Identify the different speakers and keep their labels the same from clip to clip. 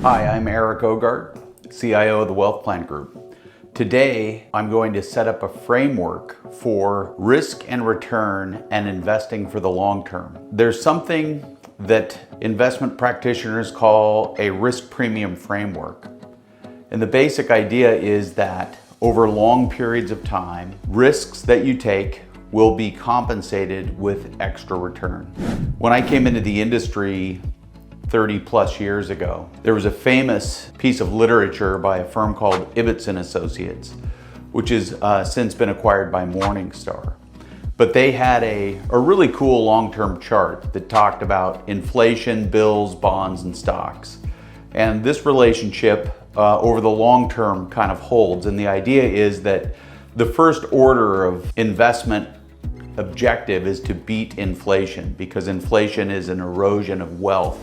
Speaker 1: Hi, I'm Erik Ogard, CIO of the WealthPlan Group. Today, I'm going to set up a framework for risk and return and investing for the long term. There's something that investment practitioners call a risk premium framework. And the basic idea is that over long periods of time, risks that you take will be compensated with extra return. When I came into the industry 30 plus years ago, there was a famous piece of literature by a firm called Ibbotson Associates, which has since been acquired by Morningstar. But they had a really cool long-term chart that talked about inflation, bills, bonds, and stocks. And this relationship over the long term kind of holds. And the idea is that the first order of investment objective is to beat inflation, because inflation is an erosion of wealth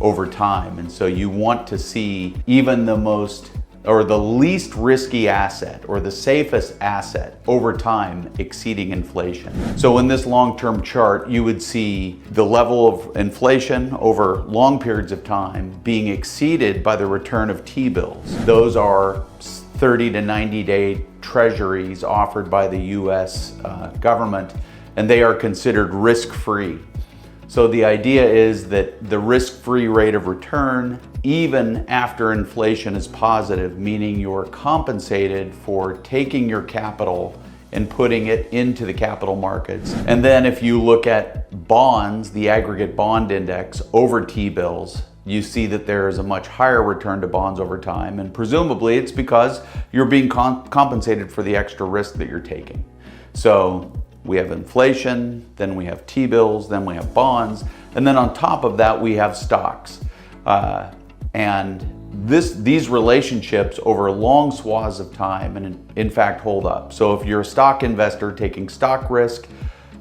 Speaker 1: over time. And so you want to see even the most or the least risky asset or the safest asset over time exceeding inflation. So in this long-term chart, you would see the level of inflation over long periods of time being exceeded by the return of T-bills. Those are 30 to 90-day treasuries offered by the US government, and they are considered risk-free. So the idea is that the risk-free rate of return, even after inflation is positive, meaning you're compensated for taking your capital and putting it into the capital markets. And then if you look at bonds, the aggregate bond index over T-bills, you see that there is a much higher return to bonds over time. And presumably it's because you're being compensated for the extra risk that you're taking. So we have inflation, then we have T-bills, then we have bonds, and then on top of that we have stocks. And these relationships over long swaths of time and in fact hold up. So if you're a stock investor taking stock risk,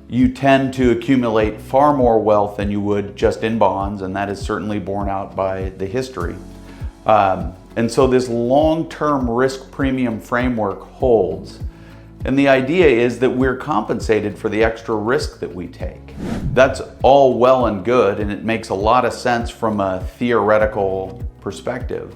Speaker 1: you tend to accumulate far more wealth than you would just in bonds, and that is certainly borne out by the history. And so this long-term risk premium framework holds. And the idea is that we're compensated for the extra risk that we take. That's all well and good, and it makes a lot of sense from a theoretical perspective.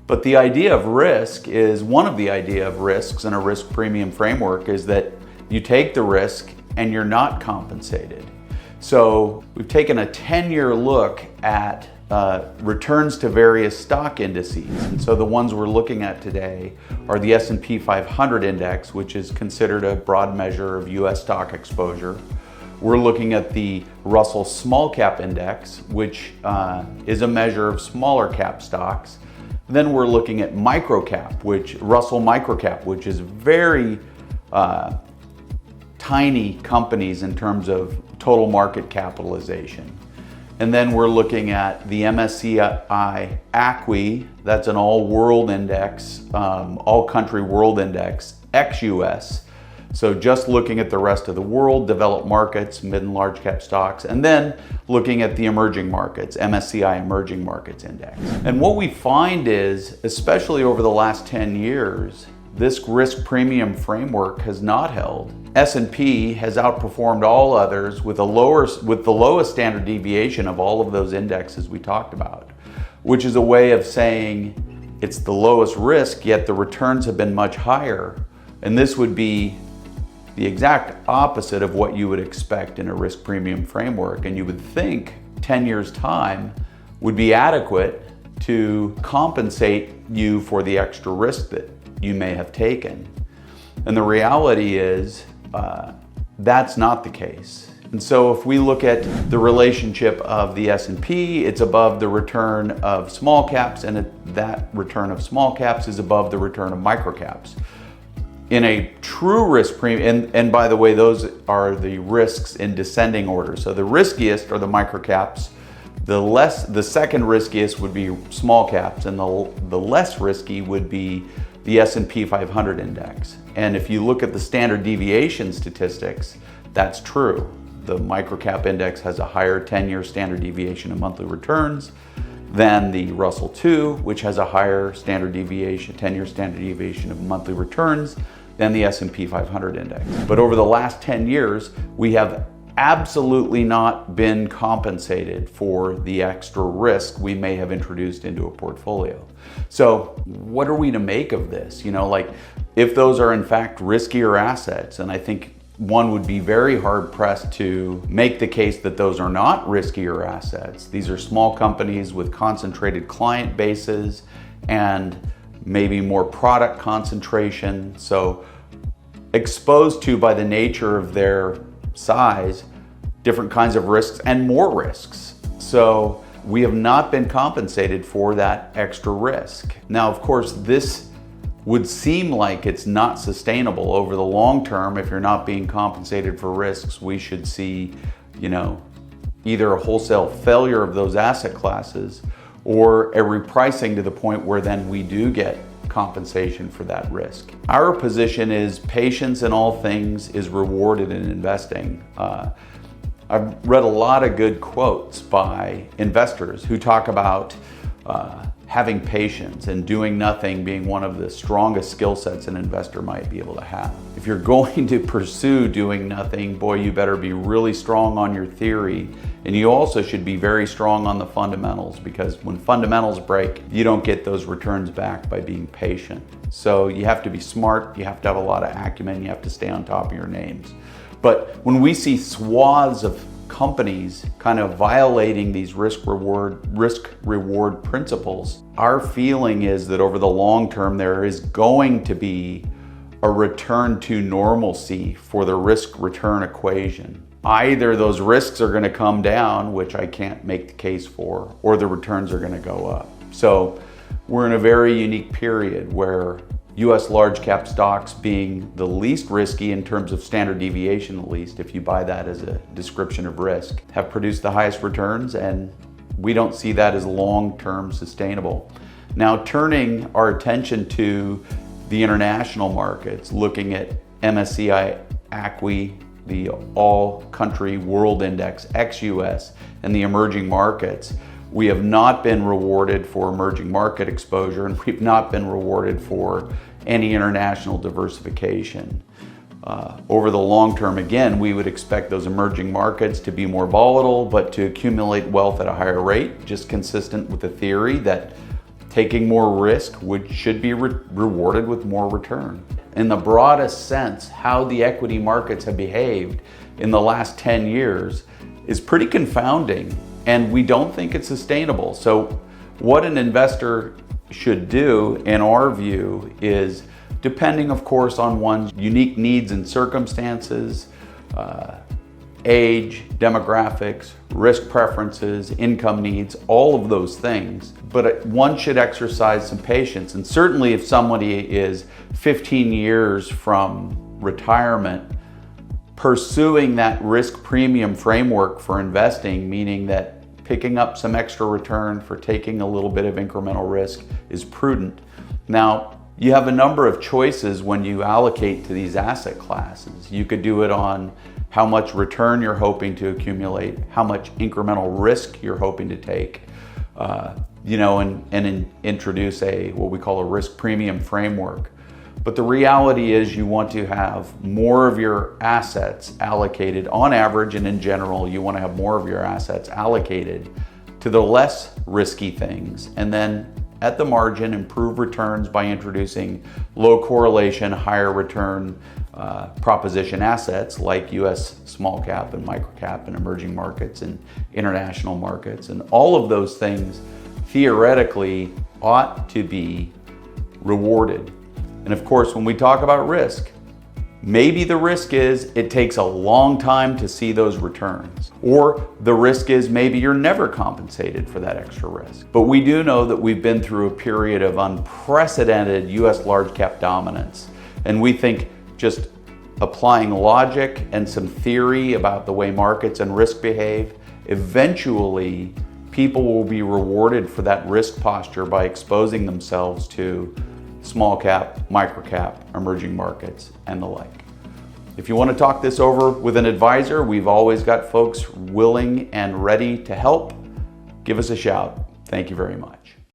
Speaker 1: But the idea of risk is, one of the idea of risks in a risk premium framework is that you take the risk and you're not compensated. So we've taken a 10-year look at returns to various stock indices. And so the ones we're looking at today are the S&P 500 index, which is considered a broad measure of US stock exposure. We're looking at the Russell Small Cap Index, which is a measure of smaller cap stocks. Then we're looking at Russell Microcap, which is very tiny companies in terms of total market capitalization. And then we're looking at the MSCI ACWI, that's an all-world index, all-country world index, ex-US. So just looking at the rest of the world, developed markets, mid and large cap stocks, and then looking at the emerging markets, MSCI Emerging Markets Index. And what we find is, especially over the last 10 years, this risk premium framework has not held. S&P has outperformed all others with the lowest standard deviation of all of those indexes we talked about, which is a way of saying it's the lowest risk, yet the returns have been much higher. And this would be the exact opposite of what you would expect in a risk premium framework. And you would think 10 years' time would be adequate to compensate you for the extra risk that you may have taken. And the reality is that's not the case. And so if we look at the relationship of the S&P, it's above the return of small caps, and that return of small caps is above the return of microcaps. In a true risk premium, and by the way, those are the risks in descending order. So the riskiest are the microcaps. The second riskiest would be small caps, and the less risky would be the S&P 500 index. And if you look at the standard deviation statistics, that's true. The microcap index has a higher 10-year standard deviation of monthly returns than the Russell 2, which has a higher standard deviation, 10-year standard deviation of monthly returns than the S&P 500 index. But over the last 10 years, we have absolutely not been compensated for the extra risk we may have introduced into a portfolio. So what are we to make of this? Like if those are in fact riskier assets, and I think one would be very hard pressed to make the case that those are not riskier assets. These are small companies with concentrated client bases and maybe more product concentration. So exposed to, by the nature of their size, different kinds of risks and more risks. So we have not been compensated for that extra risk. Now, of course, this would seem like it's not sustainable over the long term. If you're not being compensated for risks, we should see, either a wholesale failure of those asset classes or a repricing to the point where then we do get compensation for that risk. Our position is patience in all things is rewarded in investing. I've read a lot of good quotes by investors who talk about having patience and doing nothing being one of the strongest skill sets an investor might be able to have. If you're going to pursue doing nothing, boy, you better be really strong on your theory, and you also should be very strong on the fundamentals, because when fundamentals break, you don't get those returns back by being patient. So you have to be smart, you have to have a lot of acumen, you have to stay on top of your names. But when we see swaths of companies kind of violating these risk reward principles, our feeling is that over the long term there is going to be a return to normalcy for the risk return equation. Either those risks are going to come down, which I can't make the case for, or the returns are going to go up. So we're in a very unique period where US large cap stocks, being the least risky in terms of standard deviation, at least if you buy that as a description of risk, have produced the highest returns, and we don't see that as long-term sustainable. Now, turning our attention to the international markets, looking at MSCI ACWI, the all-country world index, ex-US, and the emerging markets, we have not been rewarded for emerging market exposure, and we've not been rewarded for any international diversification. Over the long term, again, we would expect those emerging markets to be more volatile, but to accumulate wealth at a higher rate, just consistent with the theory that taking more risk should be rewarded with more return. In the broadest sense, how the equity markets have behaved in the last 10 years is pretty confounding, and we don't think it's sustainable. So what an investor should do, in our view, is, depending of course on one's unique needs and circumstances, age, demographics, risk preferences, income needs, all of those things, but one should exercise some patience. And certainly if somebody is 15 years from retirement, pursuing that risk premium framework for investing, meaning that picking up some extra return for taking a little bit of incremental risk, is prudent. Now, you have a number of choices when you allocate to these asset classes. You could do it on how much return you're hoping to accumulate, how much incremental risk you're hoping to take, and introduce what we call a risk premium framework. But the reality is you want to have more of your assets allocated, on average and in general, you want to have more of your assets allocated to the less risky things, and then at the margin improve returns by introducing low correlation, higher return proposition assets like US small cap and micro cap and emerging markets and international markets. And all of those things theoretically ought to be rewarded. And of course, when we talk about risk, maybe the risk is it takes a long time to see those returns. Or the risk is maybe you're never compensated for that extra risk. But we do know that we've been through a period of unprecedented US large cap dominance. And we think just applying logic and some theory about the way markets and risk behave, eventually people will be rewarded for that risk posture by exposing themselves to small cap, micro cap, emerging markets, and the like. If you want to talk this over with an advisor, we've always got folks willing and ready to help. Give us a shout. Thank you very much.